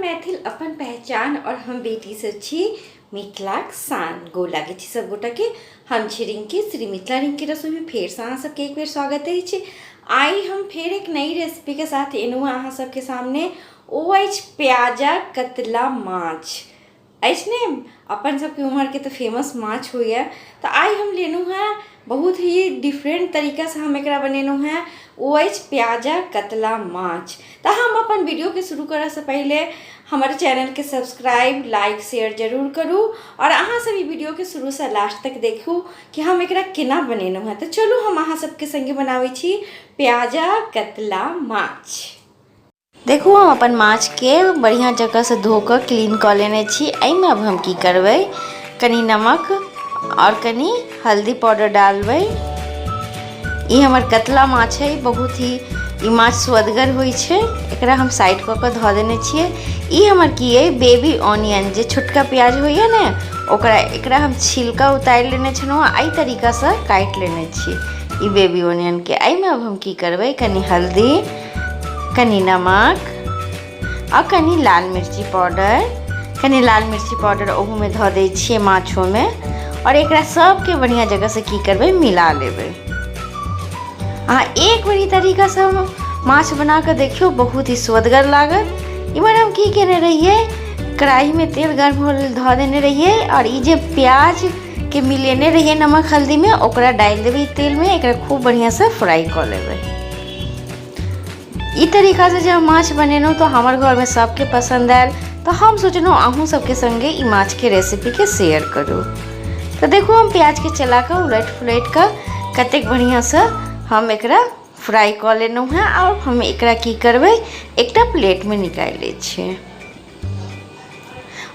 मैथिल अपन पहचान और हम बेटी से छी मिथिलाक शान। गोर लागे छी सब गोटा के। हम छी रिंकी, श्री मिथिला रिंकी रसोई में फेर से अहाँ सबके एक बेर स्वागत है। आई हम फेर एक नई रेसिपी के साथ एनू अहाँ सबके सामने। ओ अछि प्याजा कतला माछ ने अपन सबके उम्र के तो फेमस माछ हुई है। तो आई हम लेनू है बहुत ही डिफरेंट तरीका से हम एकरा बनेनू है। वो अछि प्याजा कतला माछ। तो हम अपन वीडियो के शुरू करे से पहले हमारे चैनल के सब्सक्राइब लाइक शेयर जरूर करूँ और अहाँ सभी वीडियो के शुरू से लास्ट तक देखू कि हम एकरा केना बनेनू है। तो चलू हम अहाँ सबके संगे बनावे छी प्याजा कतला माछ। देखू हम अपन माछ के बढ़िया जगह से धोकर क्लीन कर लेने छी। एहिमे अब हम की करबै, कनी नमक और कनी हल्दी पाउडर डालबै। ई हमर कतला माछ है, बहुत ही ई माछ स्वदगर होइ छै। एकरा हम साइड कऽ के धो देने छियै। ई हमर की है बेबी ऑनियन, जे छोटका प्याज होइए ने ओकरा एकरा हम छिलका उतारि लेने छलहुँ। एहि तरीका से काटि लेने छी ई बेबी ऑनियन के। एहिमे अब हम की करबै, कनी हल्दी, कनी नमक और कनी लाल मिर्ची पाउडर ओहू में धो दै छियै माछो में। और एकरा सबके बढ़िया जगह से की करबै, मिला लेबै। अहाँ एक बार ई तरीका से हम माछ बना के देखियो, बहुत ही स्वदगर लागत। इमहर हम की केने रहिए, कढ़ाई में तेल गर्म होले धो देने रहिए और ई जे प्याज के मिलेने रहिए नमक हल्दी में ओकरा डाल देबै तेल में। एकरा खूब बढ़िया से फ्राई कर लेबै। ई तरीका से जब माछ बनेनू तो हमारे घर में सबके पसंद आयल, तो हम सोचलहुँ अहूँ सबके संगे ई माछ के रेसिपी के शेयर करूँ। तो देखो हम प्याज के चला कर उलट फुलट कर कतेक बढ़िया से हम एकरा फ्राई कर लेनू है। और हम एकरा की करबै, एकटा प्लेट में निकाल ले छियै।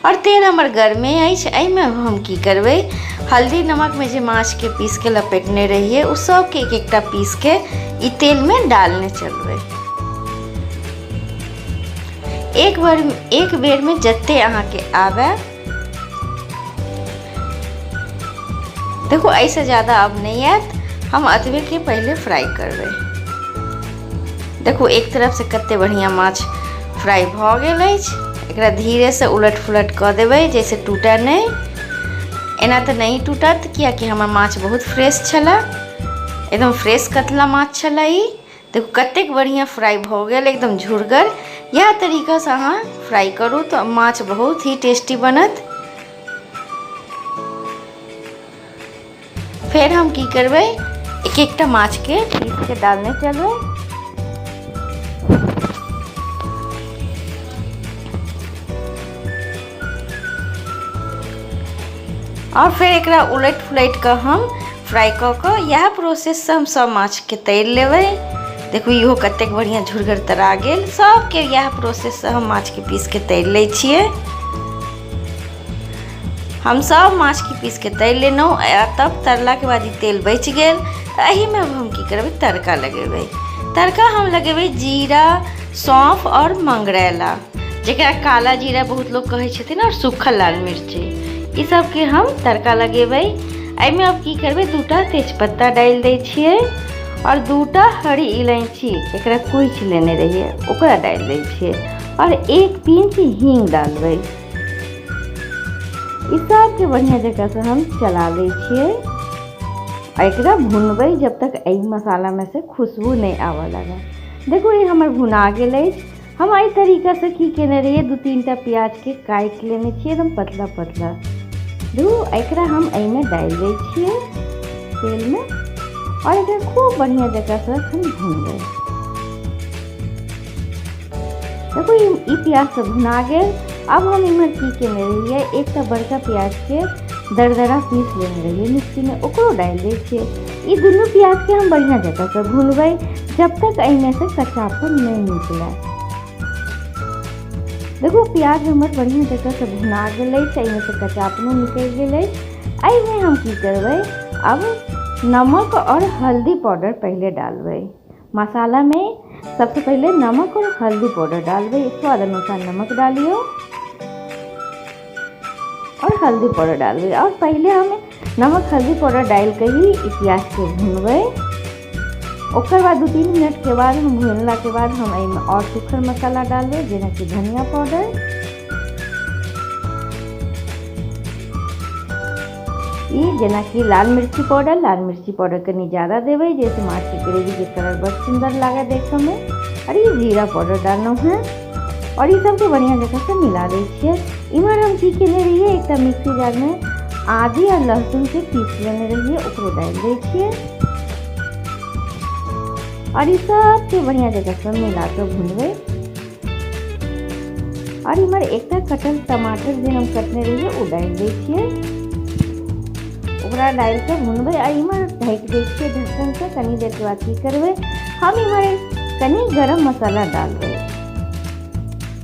और तेल हमर गरमे अछि। एहिमे हम की करबै, हल्दी नमक में जे माछ के पीस के लपेटने रहिए उ सब के एक एकटा पीस के ई तेल में डालने चलबै। एक बेर में जत्ते अहाँ के आवे। देखो ऐसे ज़्यादा अब नहीं आयत, हम अतबे के पहले फ्राई करबै। देखो एक तरफ से कते बढ़िया माछ फ्राई भ गेल अछि। एकरा धीरे से उलट फुलट कर देबै, जैसे टूटे नहीं। एना तो नहीं टूटत, कियाकि हमर माछ बहुत फ्रेश छला, एकदम फ्रेश कतला माछ छला। ई देखो कतेक बढ़िया फ्राई भ गेल, एकदम झुरगर। यह तरीका से अहाँ फ्राई करू तो माछ बहुत ही टेस्टी बनत। फिर हम की करबै, एक एकटा माछ के पीस के डालने चलबै। और फिर एकरा उलट फुलट कर हम फ्राई कर के यह प्रोसेस से हम सब माछ के तैर लेबै। देखो इहो कतेक बढ़िया झुरगर तरा गेल। सबके यह प्रोसेस से हम माछ के पीस के तैर ले छियै। हम सब माछ के पीस के तैर लेनौ। तब तरला के बाद तेल बच गेल, एही में हम की करबै, तड़का लगेबै। तड़का हम लगेबै जीरा, सौंफ और मंगरैला, जेकरा काला जीरा बहुत लोग कहै छथिन, और सूखा लाल मिर्ची। ई सब के हम तड़का लगेबै। एहिमे अब की करबै, दूटा तेजपत्ता डाल दै छियै और दूटा हरी इलायची एकरा कुचि लेने रहिए ओकरा डाल दै छियै और एक पिंच हींग डालबै। ई सब के बढ़िया जगह से हम चला दै छियै और एकरा भुनबै जब तक एहि मसाला में से खुशबू नहीं आवे लगे। देखो ये हमर भुना गेल अछि। हम एहि तरीका से की केने रहिए, 2-3टा प्याज के काटि लेने छियै एकदम पतला पतला। एकरा हम एहिमे डाल दै छियै तेल में और एकरा खूब बढ़िया जगह से हम भूनबै। देखो ई प्याज से भुना गेल। अब हम इमहर की केने रहिए, एक बड़का प्याज के दरदरा पीस लेने रहिए मिक्सी में, ओकरो डाल दै छियै। ई दुनू प्याज के हम बढ़िया जगह से भूनबै जब तक एहिमे से कच्चापन नहीं निकले। देखो प्याज हमर बढ़िया जगह से भुना गेल अछि, एहिमे से कच्चापनो निकल गेल अछि। एहिमे हम की करबै, अब नमक और हल्दी पाउडर पहले डालबै। मसाला में सबसे पहले नमक और हल्दी पाउडर डालबै। स्वाद अनुसार नमक डालियो और हल्दी पाउडर डालबै। और पहले हमें नमक हल्दी पाउडर डाल के ही प्याज को भूनबै। ओकर बाद 2-3 मिनट के बाद हम भूनला के बाद हम एहिमे और सूखल मसाला डालबे, जेना कि धनिया पाउडर, जेना कि लाल मिर्ची पाउडर कनी ज़्यादा देवे, जैसे माछ के ग्रेवी के कलर बहुत सुंदर लगे देखे में। और ये जीरा पाउडर डालना है और ये सबके बढ़िया जगह से मिला दीजिए। इमर हम की केने रहिए, एक मिक्सी जार में आदि और लहसुन के पीस लेने रहिए, ओकरो डाल दीजिए और ये सबके बढ़िया जगह से मिला के भूनबे। और इमर एक कटल टमाटर जो हम कटने रहिए वो डाल दीजिए, ओकरा डाल के भूनबे। और इमर ढक दीजिए ढक्कन से। कनी देर के बाद की करबे, हम इमर कनी गरम मसाला डालबे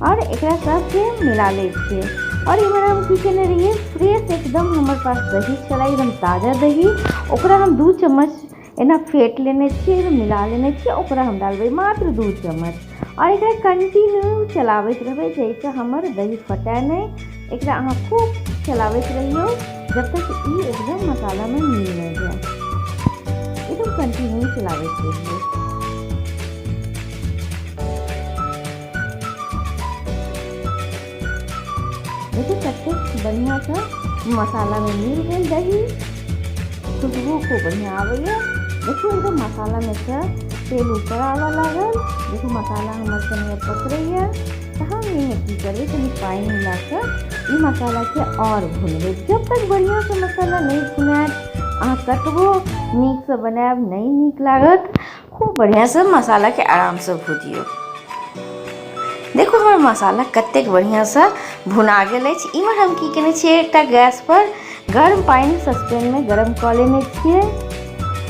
और एकरा सबके मिला लीजिए। और इमर हम की केने रहिए, फ्रेश एकदम हमारे पास दही छला, एकदम ताज़ा दही, ओकरा हम 2 चम्मच एना फेट लेने छिए, मिला लेने छिए, ओकरा हम डालबे मात्र 2 चम्मच। और एकरा कंटिन्यू चलावत रहबे, जैसे हमर दही फटे नहीं। एकरा अहाँ खूब चलावत रहियो जब तक ई एकदम मसाला में मिल नहीं जाए, एकदम कंटिन्यू चलावत रहिए। देखो कते बढ़िया सा मसाला में मिल गई दही, खुशबू खूब बढ़िया आवेगा। देखो एकदम मसाला में से तेल ऊपर आवा लागल। देखो मसाला हमारे कनिया पक रही है, तो हम ये की करबे, तनी पानी मिला कर ई मसाला के और भूनबे। जब तक बढ़िया से मसाला नहीं भुनात अहाँ कटबो नीक से बनाएब नहीं नीक लागत। खूब बढ़िया से मसाला के आराम से भूजियो। देखो हमार मसाला कतेक बढ़िया से भुना गेल अछि। इमर हम की केने छिए, एकटा गैस पर गर्म पानी सस्पेन में गरम कऽ लेने छिए।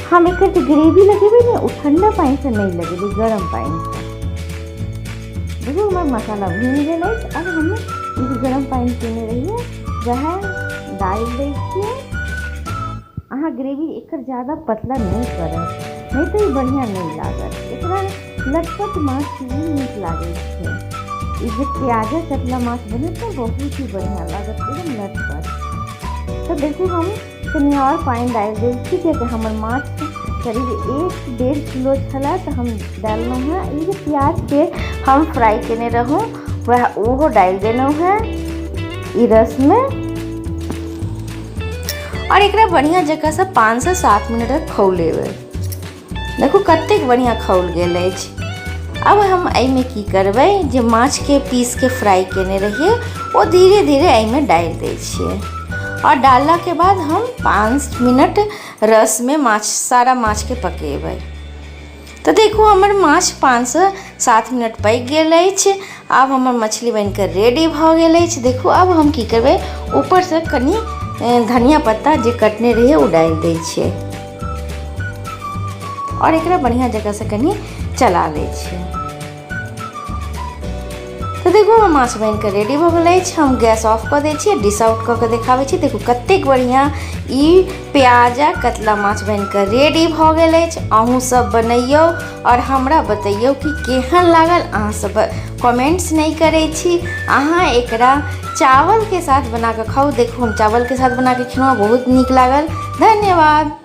हम एक ग्रेवी लगेबे ने, वो ठंडा पानी से नहीं लगेबे, गरम पानी से। देखो हमार मसाला भून गेल अछि। अब हम गरम पानी पीने रहिए वह डाल दै छिए। अहाँ ग्रेवी एक ज़्यादा पतला नहीं करब, नहीं तो ये बढ़िया नहीं लागत। एकरा लटपट माछ भी नीक लागे छै। ई जे प्याजा कतला माछ बने तो बहुत ही बढ़िया लागत, एकदम लटपट। तो देखो हम कनी और पानी डाल दे छी, कि हमर माछ करीब 1-1.5 किलो छला, तो हम डालना है। ये जो प्याज के हम फ्राई केने रहूँ वह ओहो डाल देना है ई रस में। और एकरा बढ़िया जगह से 5 से 7 मिनट तक खौलेबे। देखो कतेक बढ़िया खौल गेल अछि। अब हम एहिमे की करबै, जे माछ के पीस के फ्राई केने रहिए वो धीरे धीरे एहिमे डाल दै छिए। और डालला के बाद हम 5 मिनट रस में सारा माछ के पकेबै। तो देखो हमर माछ 5 से 7 मिनट पक गेल अछि। अब हमर मछली बनकर रेडी भ गेल अछि। देखो अब हम की करबै, ऊपर से कनी धनिया पत्ता जे कटने रहिए वो डाल दै छिए और एकरा बढ़िया जगह से कनी चला ले छिए। तो देखो हम माछ बनकर रेडी भ गेल अछि। हम गैस ऑफ कर दै छिए, डिश आउट कऽ के देखाबै छी। देखो कतेक बढ़िया ई प्याजा कतला माछ बनकर रेडी भ गेल अछि। अहूँ सब बनैयौ और हमरा बतैयौ कि केहन लागल। अहाँ सब कमेंट्स नहीं करै छी। अहाँ एकरा चावल के साथ बना के खाओ। देखो हम चावल के साथ बना के खेलहुँ, बहुत नीक लागल। धन्यवाद।